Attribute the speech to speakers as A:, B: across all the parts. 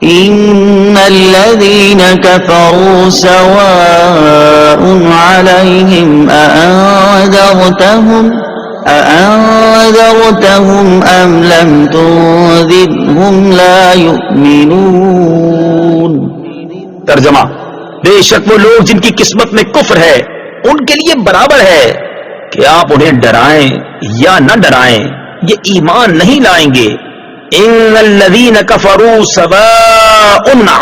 A: إن الذين كفروا سواء عليهم أأنذرتهم أم لم تنذرهم لا يؤمنون.
B: ترجمہ: بے شک وہ لوگ جن کی قسمت میں کفر ہے ان کے لیے برابر ہے کہ آپ انہیں ڈرائیں یا نہ ڈرائیں، یہ ایمان نہیں لائیں گے. ان الذین کفروا سواء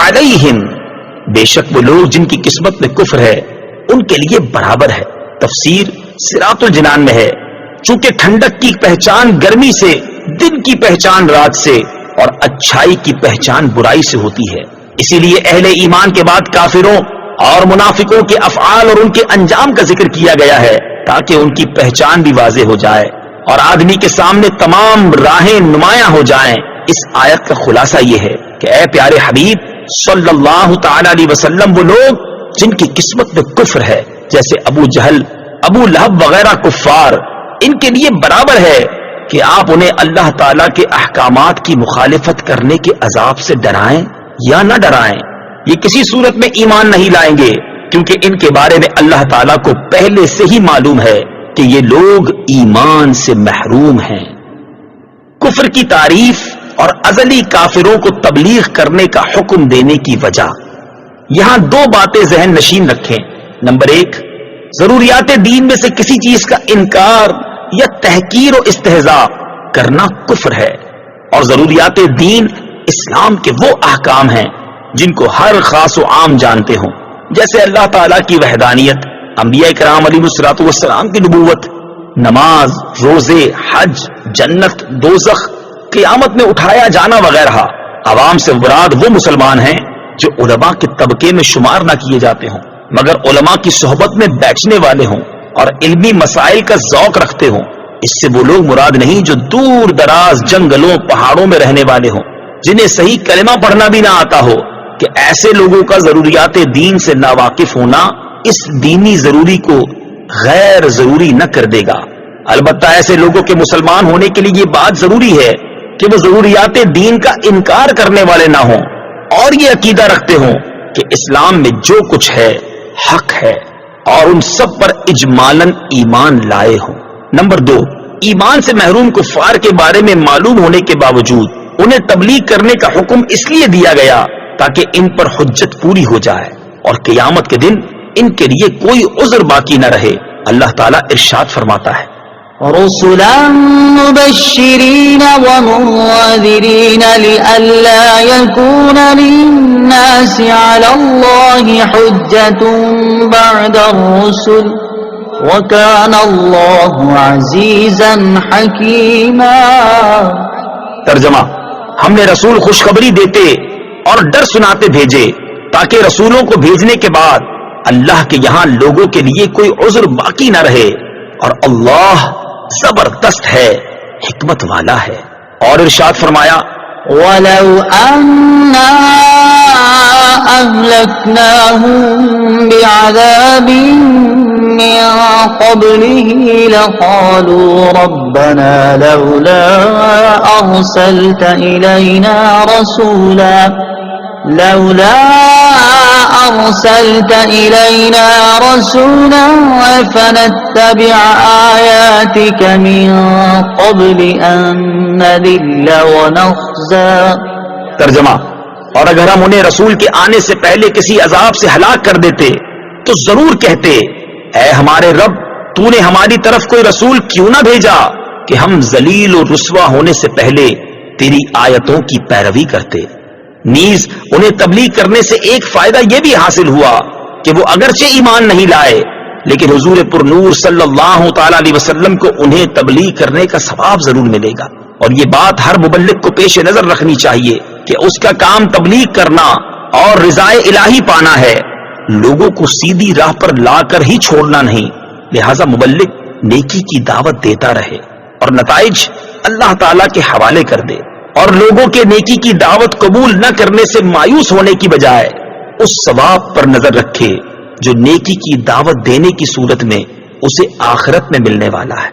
B: علیہم، بے شک وہ لوگ جن کی قسمت میں کفر ہے ان کے لیے برابر ہے. تفسیر صراط الجنان میں ہے. چونکہ ٹھنڈک کی پہچان گرمی سے، دن کی پہچان رات سے، اور اچھائی کی پہچان برائی سے ہوتی ہے، اسی لیے اہل ایمان کے بعد کافروں اور منافقوں کے افعال اور ان کے انجام کا ذکر کیا گیا ہے تاکہ ان کی پہچان بھی واضح ہو جائے اور آدمی کے سامنے تمام راہیں نمایاں ہو جائیں. اس آیت کا خلاصہ یہ ہے کہ اے پیارے حبیب صلی اللہ تعالی علیہ وسلم، وہ لوگ جن کی قسمت میں کفر ہے جیسے ابو جہل، ابو لہب وغیرہ کفار، ان کے لیے برابر ہے کہ آپ انہیں اللہ تعالیٰ کے احکامات کی مخالفت کرنے کے عذاب سے ڈرائیں یا نہ ڈرائیں. یہ کسی صورت میں ایمان نہیں لائیں گے کیونکہ ان کے بارے میں اللہ تعالیٰ کو پہلے سے ہی معلوم ہے کہ یہ لوگ ایمان سے محروم ہیں. کفر کی تعریف اور ازلی کافروں کو تبلیغ کرنے کا حکم دینے کی وجہ. یہاں دو باتیں ذہن نشین رکھیں. نمبر 1، ضروریات دین میں سے کسی چیز کا انکار یا تحقیر و استہزاء کرنا کفر ہے، اور ضروریات دین اسلام کے وہ احکام ہیں جن کو ہر خاص و عام جانتے ہوں، جیسے اللہ تعالیٰ کی وحدانیت، انبیاء کرام علیہ الصلوۃ والسلام کی نبوت، نماز، روزے، حج، جنت، دوزخ، قیامت میں اٹھایا جانا وغیرہ. عوام سے مراد وہ مسلمان ہیں جو علماء کے طبقے میں شمار نہ کیے جاتے ہوں مگر علماء کی صحبت میں بیٹھنے والے ہوں اور علمی مسائل کا ذوق رکھتے ہوں. اس سے وہ لوگ مراد نہیں جو دور دراز جنگلوں پہاڑوں میں رہنے والے ہوں جنہیں صحیح کلمہ پڑھنا بھی نہ آتا ہو، کہ ایسے لوگوں کا ضروریات دین سے ناواقف ہونا اس دینی ضروری کو غیر ضروری نہ کر دے گا. البتہ ایسے لوگوں کے مسلمان ہونے کے لیے یہ بات ضروری ہے کہ وہ ضروریات دین کا انکار کرنے والے نہ ہوں اور یہ عقیدہ رکھتے ہوں کہ اسلام میں جو کچھ ہے حق ہے اور ان سب پر اجمالاً ایمان لائے ہوں. نمبر 2، ایمان سے محروم کفار کے بارے میں معلوم ہونے کے باوجود انہیں تبلیغ کرنے کا حکم اس لیے دیا گیا تاکہ ان پر حجت پوری ہو جائے اور قیامت کے دن ان کے لیے کوئی عذر باقی نہ رہے. اللہ تعالیٰ ارشاد فرماتا ہے:
A: رسلا مبشرین ومنذرین لئلا یکون للناس علی اللہ حجة بعد الرسل وکان اللہ عزیزا حکیما.
B: ترجمہ: ہم نے رسول خوشخبری دیتے اور ڈر سناتے بھیجے تاکہ رسولوں کو بھیجنے کے بعد اللہ کے یہاں لوگوں کے لیے کوئی عذر باقی نہ رہے، اور اللہ زبردست ہے، حکمت والا ہے. اور ارشاد فرمایا:
A: وَلَوْ أَنَّا أَهْلَكْنَاهُمْ بِعَذَابٍ مِّن قَبْلِهِ لَقَالُوا رَبَّنَا لَوْلَا أَرْسَلْتَ إِلَيْنَا رَسُولًا فَنَتَّبِعَ آيَاتِكَ مِن قَبْلِ أَن نَّذِلَّ وَنَخْزَىٰ.
B: ترجمہ: اور اگر ہم انہیں رسول کے آنے سے پہلے کسی عذاب سے ہلاک کر دیتے تو ضرور کہتے: اے ہمارے رب، تو نے ہماری طرف کوئی رسول کیوں نہ بھیجا کہ ہم ذلیل و رسوا ہونے سے پہلے تیری آیتوں کی پیروی کرتے. نیز انہیں تبلیغ کرنے سے ایک فائدہ یہ بھی حاصل ہوا کہ وہ اگرچہ ایمان نہیں لائے لیکن حضور پر نور صلی اللہ تعالی علیہ وسلم کو انہیں تبلیغ کرنے کا ثواب ضرور ملے گا. اور یہ بات ہر مبلغ کو پیش نظر رکھنی چاہیے کہ اس کا کام تبلیغ کرنا اور رضائے الہی پانا ہے، لوگوں کو سیدھی راہ پر لا کر ہی چھوڑنا نہیں. لہذا مبلغ نیکی کی دعوت دیتا رہے اور نتائج اللہ تعالیٰ کے حوالے کر دے، اور لوگوں کے نیکی کی دعوت قبول نہ کرنے سے مایوس ہونے کی بجائے اس ثواب پر نظر رکھے جو نیکی کی دعوت دینے کی صورت میں اسے آخرت میں ملنے والا ہے.